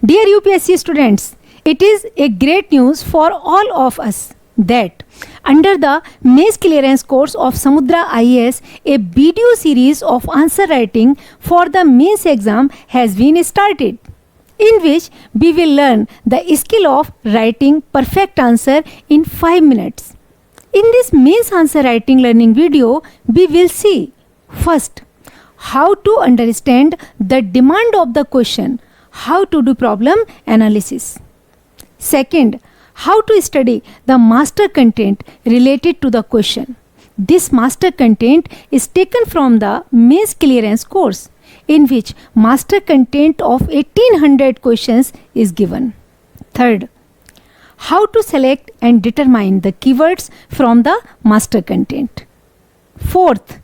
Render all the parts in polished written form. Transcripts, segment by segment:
Dear UPSC students, it is a great news for all of us that under the Mains clearance course of Samudra IAS, a video series of answer writing for the Mains exam has been started, in which we will learn the skill of writing perfect answer in 5 minutes. In this Mains answer writing learning video, we will see first, how to understand the demand of the question, how to do problem analysis. Second, how to study the master content related to the question. This master content is taken from the Mains clearance course, in which master content of 1800 questions is given. Third, how to select and determine the keywords from the master content. Fourth,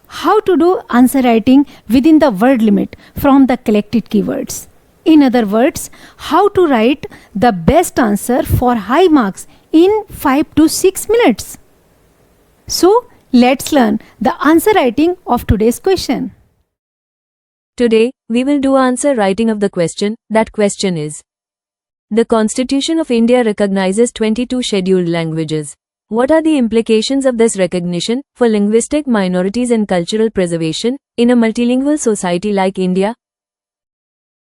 how to do answer writing within the word limit from the collected keywords. In other words, how to write the best answer for high marks in 5 to 6 minutes. So, let's learn the answer writing of today's question. Today, we will do answer writing of the question. That question is: the Constitution of India recognizes 22 scheduled languages. What are the implications of this recognition for linguistic minorities and cultural preservation in a multilingual society like India?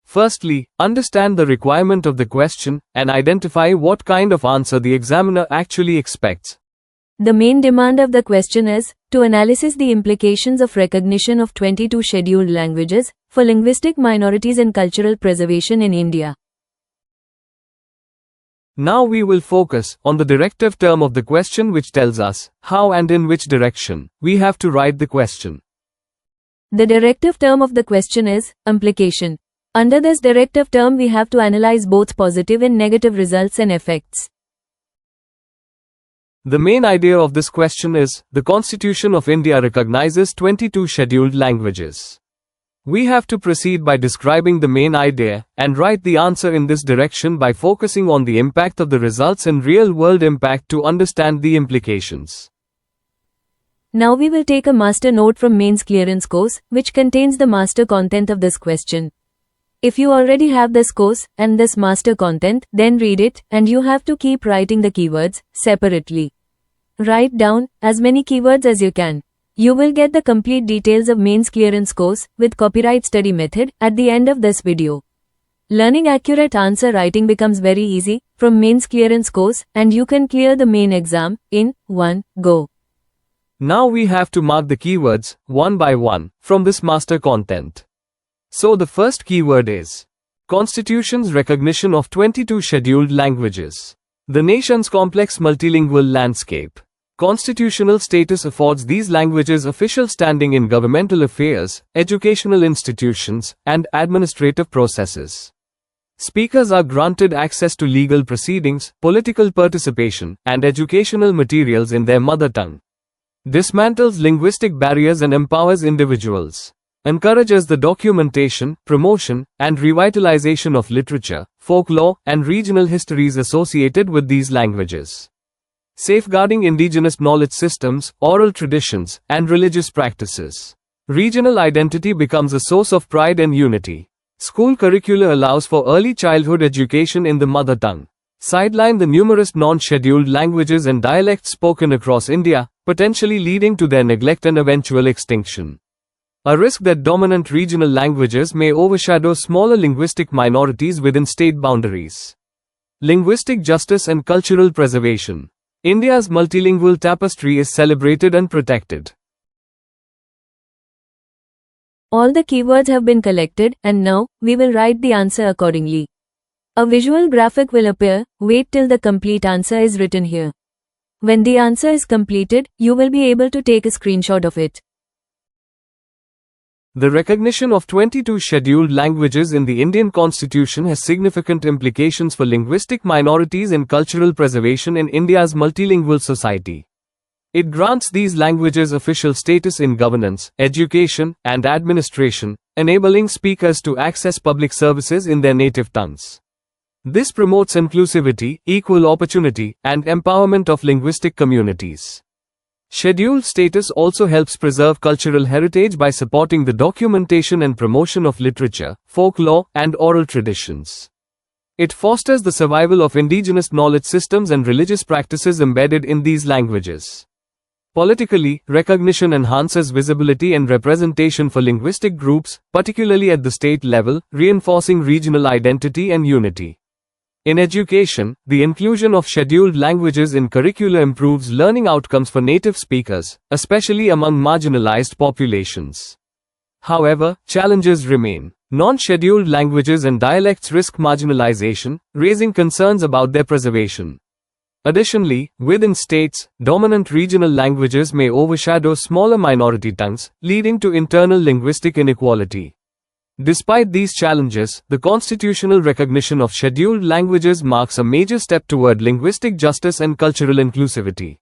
Firstly, understand the requirement of the question and identify what kind of answer the examiner actually expects. The main demand of the question is to analyze the implications of recognition of 22 scheduled languages for linguistic minorities and cultural preservation in India. Now we will focus on the directive term of the question, which tells us how and in which direction we have to write the question. The directive term of the question is implication. Under this directive term, we have to analyze both positive and negative results and effects. The main idea of this question is the Constitution of India recognizes 22 scheduled languages. We have to proceed by describing the main idea and write the answer in this direction by focusing on the impact of the results and real-world impact to understand the implications. Now we will take a master note from Mains clearance course, which contains the master content of this question. If you already have this course and this master content, then read it, and you have to keep writing the keywords separately. Write down as many keywords as you can. You will get the complete details of Mains clearance course with copyright study method at the end of this video. Learning accurate answer writing becomes very easy from Mains clearance course, and you can clear the main exam in one go. Now we have to mark the keywords one by one from this master content. So the first keyword is Constitution's recognition of 22 scheduled languages. The nation's complex multilingual landscape. Constitutional status affords these languages official standing in governmental affairs, educational institutions, and administrative processes. Speakers are granted access to legal proceedings, political participation, and educational materials in their mother tongue. Dismantles linguistic barriers and empowers individuals. Encourages the documentation, promotion, and revitalization of literature, folklore, and regional histories associated with these languages. Safeguarding indigenous knowledge systems, oral traditions, and religious practices. Regional identity becomes a source of pride and unity. School curricula allows for early childhood education in the mother tongue. Sideline the numerous non-scheduled languages and dialects spoken across India, potentially leading to their neglect and eventual extinction. A risk that dominant regional languages may overshadow smaller linguistic minorities within state boundaries. Linguistic justice and cultural preservation. India's multilingual tapestry is celebrated and protected. All the keywords have been collected, and now we will write the answer accordingly. A visual graphic will appear. Wait till the complete answer is written here. When the answer is completed, you will be able to take a screenshot of it. The recognition of 22 scheduled languages in the Indian Constitution has significant implications for linguistic minorities and cultural preservation in India's multilingual society. It grants these languages official status in governance, education, and administration, enabling speakers to access public services in their native tongues. This promotes inclusivity, equal opportunity, and empowerment of linguistic communities. Scheduled status also helps preserve cultural heritage by supporting the documentation and promotion of literature, folklore, and oral traditions. It fosters the survival of indigenous knowledge systems and religious practices embedded in these languages. Politically, recognition enhances visibility and representation for linguistic groups, particularly at the state level, reinforcing regional identity and unity. In education, the inclusion of scheduled languages in curricula improves learning outcomes for native speakers, especially among marginalized populations. However, challenges remain. Non-scheduled languages and dialects risk marginalization, raising concerns about their preservation. Additionally, within states, dominant regional languages may overshadow smaller minority tongues, leading to internal linguistic inequality. Despite these challenges, the constitutional recognition of scheduled languages marks a major step toward linguistic justice and cultural inclusivity.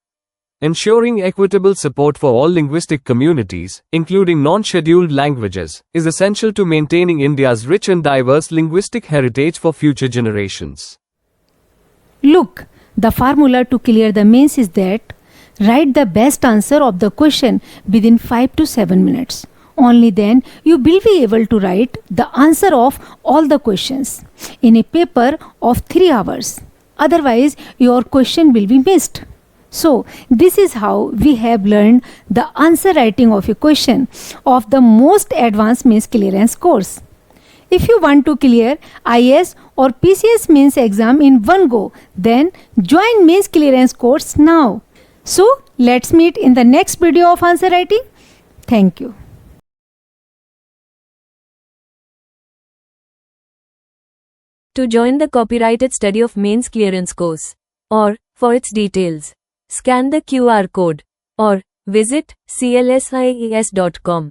Ensuring equitable support for all linguistic communities, including non-scheduled languages, is essential to maintaining India's rich and diverse linguistic heritage for future generations. Look, the formula to clear the mains is that write the best answer of the question within 5 to 7 minutes. Only then you will be able to write the answer of all the questions in a paper of 3 hours. Otherwise, your question will be missed. So, this is how we have learned the answer writing of a question of the most advanced mains clearance course. If you want to clear IAS or PCS mains exam in one go, then join mains clearance course now. So, let's meet in the next video of answer writing. Thank you. To join the copyrighted study of mains clearance course, or for its details, scan the QR code or visit clsias.com.